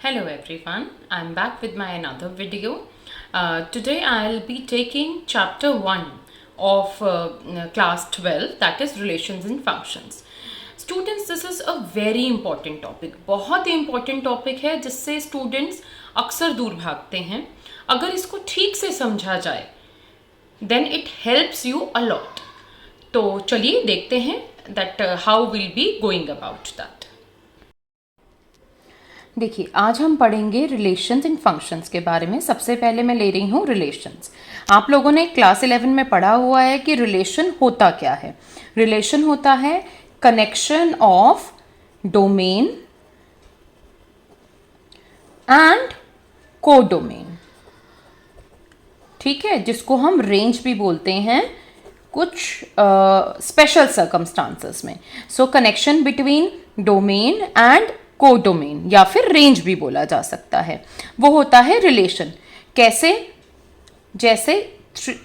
Hello everyone, I'm back with my another video. Today I'll be taking chapter 1 of class 12, that is relations and functions. Students, this is a very important topic. बहुत ही important topic है जिससे students अक्सर दूर भागते हैं. अगर इसको ठीक से समझा जाए then it helps you a lot. तो चलिए देखते हैं that how we'll be going about that. देखिए, आज हम पढ़ेंगे रिलेशंस एंड फंक्शंस के बारे में. सबसे पहले मैं ले रही हूँ रिलेशंस. आप लोगों ने क्लास 11 में पढ़ा हुआ है कि रिलेशन होता क्या है. रिलेशन होता है connection of domain and codomain. ठीक है, जिसको हम रेंज भी बोलते हैं कुछ स्पेशल सर्कमस्टांसेस में. So connection between domain and codomain या फिर रेंज भी बोला जा सकता है, वो होता है रिलेशन. कैसे? जैसे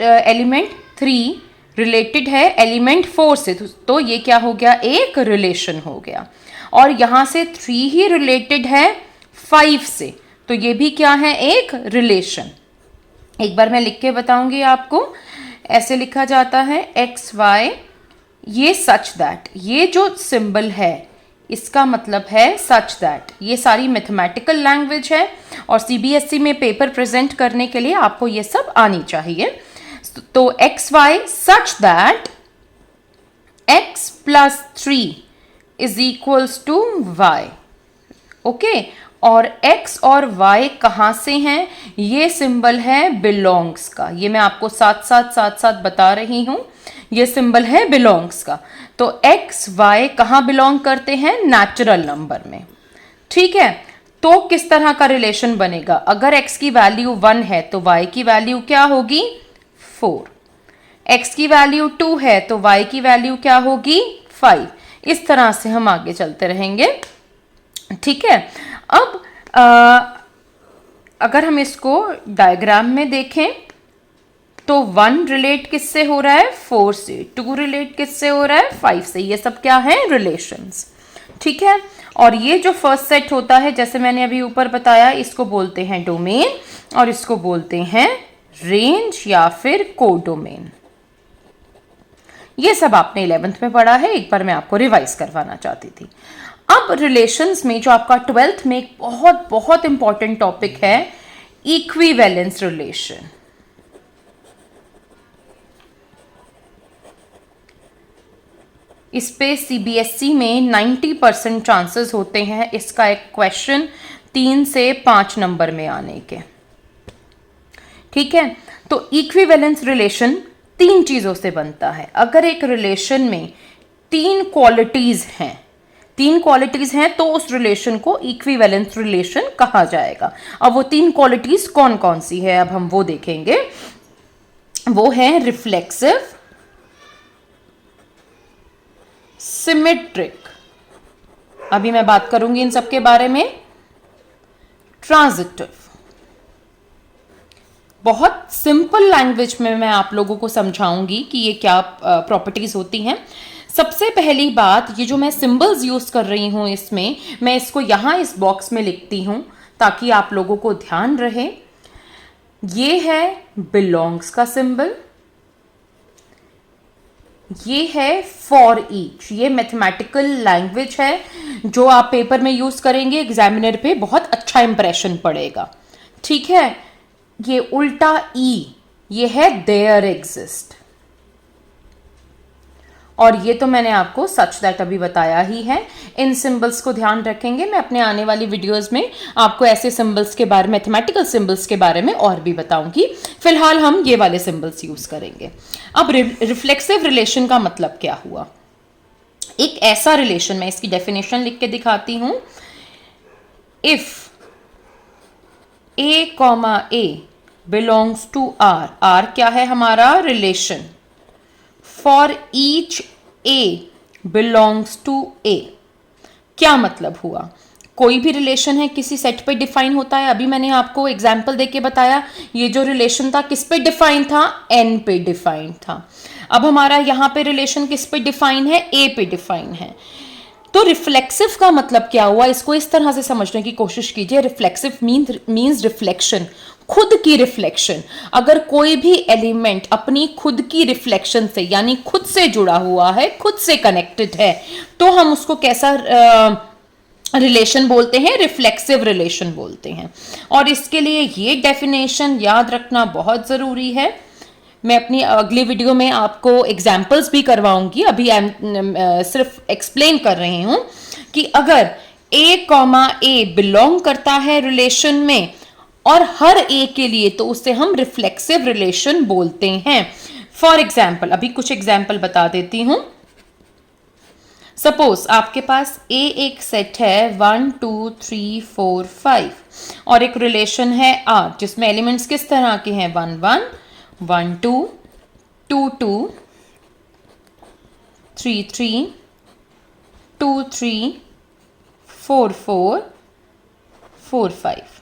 एलिमेंट 3 रिलेटेड है एलिमेंट 4 से, तो ये क्या हो गया, एक रिलेशन हो गया. और यहाँ से 3 ही रिलेटेड है 5 से, तो ये भी क्या है, एक रिलेशन. एक बार मैं लिख के बताऊंगी आपको. ऐसे लिखा जाता है एक्स वाई, ये सच दैट, ये जो सिंबल है इसका मतलब है सच दैट. ये सारी मैथमेटिकल लैंग्वेज है और सीबीएसई में पेपर प्रेजेंट करने के लिए आपको ये सब आनी चाहिए. तो X Y such that X plus 3 is equals to Y. Okay, और x और y कहाँ से हैं, ये सिंबल है बिलोंग्स का. ये मैं आपको साथ साथ बता रही हूँ. ये सिंबल है बिलोंग्स का. तो x y कहाँ बिलोंग करते हैं, नेचुरल नंबर में. ठीक है, तो किस तरह का रिलेशन बनेगा. अगर x की वैल्यू 1 है तो y की वैल्यू क्या होगी, 4. x की वैल्यू 2 है तो y की वैल्यू क्या होगी, 5. इस तरह से हम आगे चलते रहेंगे. ठीक है, अब अगर हम इसको डायग्राम में देखें तो 1 रिलेट किससे हो रहा है, 4 से. 2 रिलेट किससे हो रहा है, 5 से. ये सब क्या है, रिलेशंस. ठीक है, और ये जो फर्स्ट सेट होता है, जैसे मैंने अभी ऊपर बताया, इसको बोलते हैं डोमेन और इसको बोलते हैं रेंज या फिर कोडोमेन. ये सब आपने 11th में पढ़ा है. एक बार मैं आपको रिवाइज करवाना चाहती थी. अब रिलेशंस में जो आपका 12th में एक बहुत बहुत इंपॉर्टेंट टॉपिक है, इक्विवेलेंस रिलेशन. इस पे सीबीएसई में 90% चांसेस होते हैं इसका एक क्वेश्चन 3 से 5 नंबर में आने के. ठीक है, तो इक्विवेलेंस रिलेशन 3 चीजों से बनता है. अगर एक रिलेशन में 3 क्वालिटीज हैं तो उस रिलेशन को इक्विवेलेंस रिलेशन कहा जाएगा. अब वो 3 क्वालिटीज कौन कौन सी है, अब हम वो देखेंगे. वो है रिफ्लेक्सिव, सिमेट्रिक, अभी मैं बात करूंगी इन सब के बारे में, ट्रांजिटिव. बहुत सिंपल लैंग्वेज में मैं आप लोगों को समझाऊंगी कि ये क्या प्रॉपर्टीज होती हैं. सबसे पहली बात, ये जो मैं सिंबल्स यूज कर रही हूं इसमें, मैं इसको यहां इस बॉक्स में लिखती हूं ताकि आप लोगों को ध्यान रहे. ये है बिलोंग्स का सिंबल, ये है फॉर ईच. ये मैथमेटिकल लैंग्वेज है जो आप पेपर में यूज करेंगे, एग्जामिनर पे बहुत अच्छा इंप्रेशन पड़ेगा. ठीक है, ये उल्टा ई, ये है देयर एग्जिस्ट. और ये तो मैंने आपको सच दैट अभी बताया ही है. इन सिंबल्स को ध्यान रखेंगे. मैं अपने आने वाली वीडियोस में आपको ऐसे सिंबल्स के बारे में, मैथमेटिकल सिंबल्स के बारे में और भी बताऊंगी. फिलहाल हम ये वाले सिंबल्स यूज करेंगे. अब रिफ्लेक्सिव रिलेशन का मतलब क्या हुआ. एक ऐसा रिलेशन, मैं इसकी डेफिनेशन लिख के दिखाती हूं. If A, A belongs to R, R क्या है हमारा, relation. For each A belongs to A. क्या मतलब हुआ, कोई भी रिलेशन है किसी सेट पे डिफाइन होता है. अभी मैंने आपको एग्जाम्पल देके बताया, ये जो रिलेशन था किस पे डिफाइन था, N पे डिफाइन था. अब हमारा यहाँ पे रिलेशन किस पे डिफाइन है, A पे डिफाइन है. तो रिफ्लेक्सिव का मतलब क्या हुआ, इसको इस तरह से समझने की कोशिश कीजिए। रिफ्लेक्सिव मीन्स रिफ्लेक्शन, खुद की रिफ्लेक्शन। अगर कोई भी एलिमेंट अपनी खुद की रिफ्लेक्शन से यानी खुद से जुड़ा हुआ है, खुद से कनेक्टेड है, तो हम उसको कैसा रिलेशन बोलते हैं, रिफ्लेक्सिव रिलेशन बोलते हैं। और इसके लिए ये डेफिनेशन याद रखना बहुत जरूरी है। मैं अपनी अगली वीडियो में आपको एग्जाम्पल्स भी करवाऊंगी, अभी सिर्फ एक्सप्लेन कर रही हूं कि अगर A, बिलोंग करता है रिलेशन में और हर ए के लिए, तो उसे हम रिफ्लेक्सिव रिलेशन बोलते हैं। फॉर एग्जाम्पल, अभी कुछ एग्जाम्पल बता देती हूं। सपोज आपके पास ए एक सेट है 1 2 3 4 5 और एक रिलेशन है आर जिसमें एलिमेंट्स किस तरह के हैं, 1 1 1 2 2 2 3 3 2 3 4 4 4 5।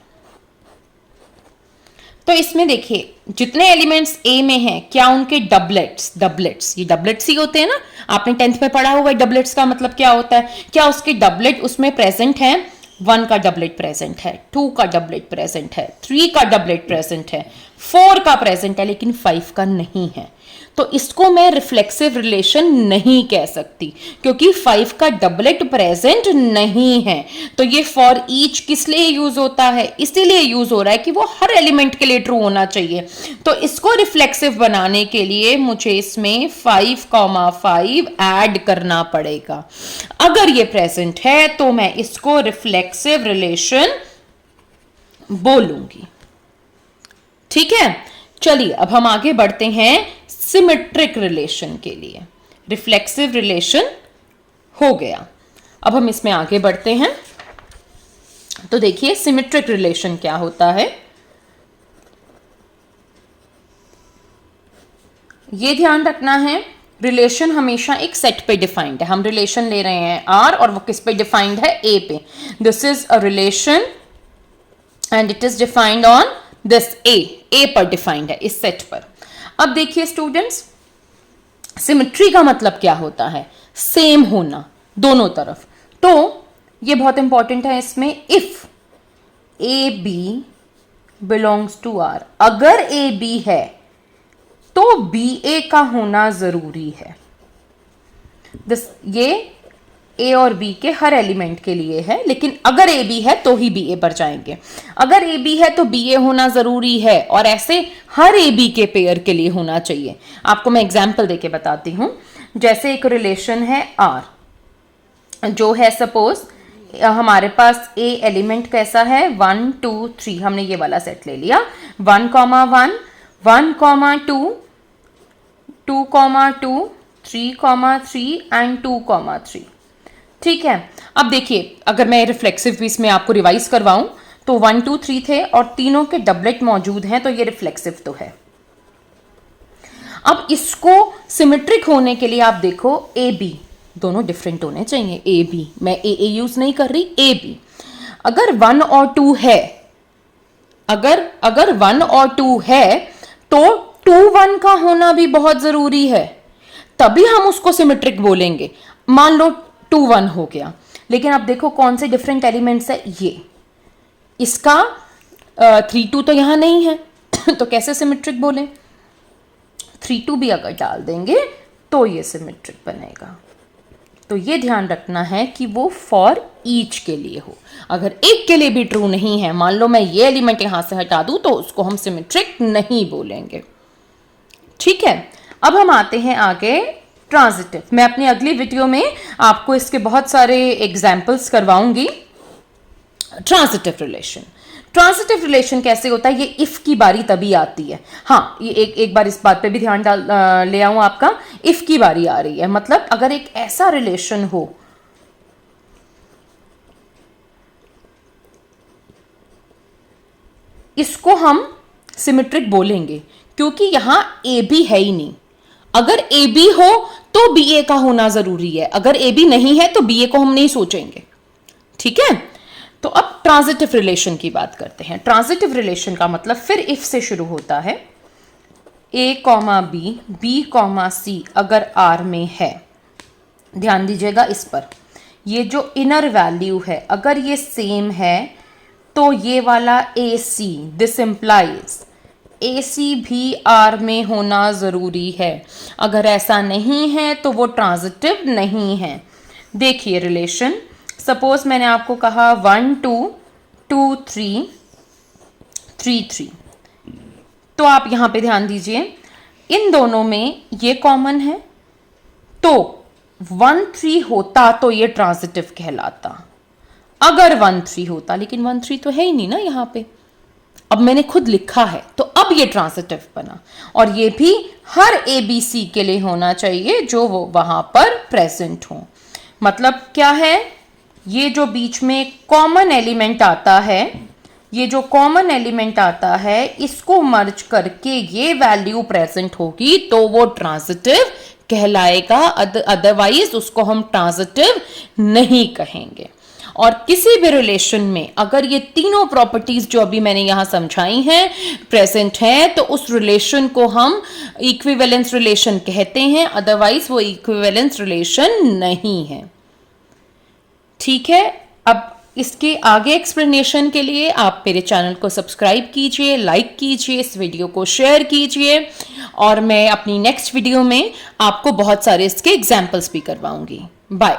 तो इसमें देखिए जितने एलिमेंट्स ए में हैं, क्या उनके डबलेट्स ये डबलेट्स ही होते हैं ना, आपने 10th में पढ़ा होगा डबलेट्स का मतलब क्या होता है, क्या उसके डबलेट उसमें प्रेजेंट है, 1 का डबलेट प्रेजेंट है, 2 का डबलेट प्रेजेंट है, 3 का डबलेट प्रेजेंट है, 4 का प्रेजेंट है, लेकिन 5 का नहीं है। तो इसको मैं रिफ्लेक्सिव रिलेशन नहीं कह सकती क्योंकि 5 का डबलेट प्रेजेंट नहीं है। तो ये फॉर ईच किस लिए यूज होता है, इसीलिए यूज हो रहा है कि वो हर एलिमेंट के लिए ट्रू होना चाहिए। तो इसको रिफ्लेक्सिव बनाने के लिए मुझे इसमें 5,5 ऐड करना पड़ेगा। अगर ये प्रेजेंट है तो मैं इसको रिफ्लेक्सिव रिलेशन बोलूंगी। ठीक है, चलिए अब हम आगे बढ़ते हैं सिमेट्रिक रिलेशन के लिए। रिफ्लेक्सिव रिलेशन हो गया, अब हम इसमें आगे बढ़ते हैं। तो देखिए सिमेट्रिक रिलेशन क्या होता है, ये ध्यान रखना है। रिलेशन हमेशा एक सेट पे डिफाइंड है। हम रिलेशन ले रहे हैं आर और वो किस पे डिफाइंड है, ए पे। This is a relation and it is defined on this A पर डिफाइंड है, इस सेट पर। अब देखिए स्टूडेंट्स, सिमेट्री का मतलब क्या होता है, सेम होना दोनों तरफ। तो ये बहुत इंपॉर्टेंट है इसमें, if A B belongs to R, अगर ए बी है तो बी ए का होना जरूरी है। ये ए और बी के हर एलिमेंट के लिए है, लेकिन अगर ए बी है तो ही बी ए पर जाएंगे। अगर ए बी है तो बी ए होना जरूरी है, और ऐसे हर ए बी के पेयर के लिए होना चाहिए। आपको मैं एग्जांपल देके बताती हूं। जैसे एक रिलेशन है आर जो है, सपोज हमारे पास ए एलिमेंट कैसा है, 1 2 3, हमने ये वाला सेट ले लिया, 1 1 1 2 2 2 3 3 एंड 2 3। ठीक है, अब देखिए अगर मैं रिफ्लेक्सिव पीस में आपको रिवाइज करवाऊं तो 1 2 3 थे और तीनों के डबलेट मौजूद हैं, तो ये रिफ्लेक्सिव तो है। अब इसको सिमेट्रिक होने के लिए आप देखो, ए बी दोनों डिफरेंट होने चाहिए। ए बी, मैं ए यूज नहीं कर रही, ए बी। अगर 1 और 2 है, अगर 1 और 2 है तो 2 1 का होना भी बहुत जरूरी है, तभी हम उसको सिमेट्रिक बोलेंगे। मान लो 2 1 हो गया, लेकिन अब देखो कौन से डिफरेंट एलिमेंट्स है, ये इसका 3 2 तो यहां नहीं है तो कैसे सिमेट्रिक बोले, 3 2 भी अगर डाल देंगे तो ये सिमेट्रिक बनेगा। तो ये ध्यान रखना है कि वो फॉर ईच के लिए हो। अगर एक के लिए भी ट्रू नहीं है, मान लो मैं ये एलिमेंट यहां से हटा दूं, तो उसको हम सिमेट्रिक नहीं बोलेंगे। ठीक है, अब हम आते हैं आगे ट्रांजिटिव। मैं अपनी अगली वीडियो में आपको इसके बहुत सारे एग्जाम्पल्स करवाऊंगी। ट्रांजिटिव रिलेशन, ट्रांजिटिव रिलेशन कैसे होता है, ये इफ की बारी तभी आती है। हाँ, ये एक बार इस बात पे भी ध्यान ले आऊं आपका, इफ की बारी आ रही है, मतलब अगर एक ऐसा रिलेशन हो इसको हम सिमेट्रिक बोलेंगे, क्योंकि यहां ए बी है ही नहीं। अगर ए बी हो तो बी ए का होना जरूरी है, अगर ए बी नहीं है तो बी ए को हम नहीं सोचेंगे। ठीक है, तो अब ट्रांजिटिव रिलेशन की बात करते हैं। ट्रांजिटिव रिलेशन का मतलब फिर इफ से शुरू होता है। ए कॉमा बी, बी कॉमा सी अगर आर में है, ध्यान दीजिएगा इस पर, ये जो इनर वैल्यू है अगर ये सेम है तो ये वाला AC, दिस इम्प्लाइज AC भी R में होना ज़रूरी है। अगर ऐसा नहीं है तो वो ट्रांजिटिव नहीं है। देखिए रिलेशन, सपोज मैंने आपको कहा 1 2 2 3 3 3, तो आप यहाँ पे ध्यान दीजिए इन दोनों में ये कॉमन है, तो 1 3 होता तो ये ट्रांजिटिव कहलाता। अगर 1 3 होता, लेकिन 1 3 तो है ही नहीं ना यहाँ पे, अब मैंने खुद लिखा है तो अब ये ट्रांजिटिव बना। और ये भी हर ABC के लिए होना चाहिए जो वो वहां पर प्रेजेंट हो। मतलब क्या है, ये जो बीच में कॉमन एलिमेंट आता है, ये जो कॉमन एलिमेंट आता है इसको मर्ज करके ये वैल्यू प्रेजेंट होगी तो वो ट्रांजिटिव कहलाएगा, अदरवाइज उसको हम ट्रांजिटिव नहीं कहेंगे। और किसी भी रिलेशन में अगर ये तीनों प्रॉपर्टीज जो अभी मैंने यहां समझाई हैं प्रेजेंट है तो उस रिलेशन को हम इक्विवेलेंस रिलेशन कहते हैं, अदरवाइज वो इक्विवेलेंस रिलेशन नहीं है। ठीक है, अब इसके आगे एक्सप्लेनेशन के लिए आप मेरे चैनल को सब्सक्राइब कीजिए, लाइक कीजिए, इस वीडियो को शेयर कीजिए, और मैं अपनी नेक्स्ट वीडियो में आपको बहुत सारे इसके एग्जाम्पल्स भी करवाऊंगी। बाय।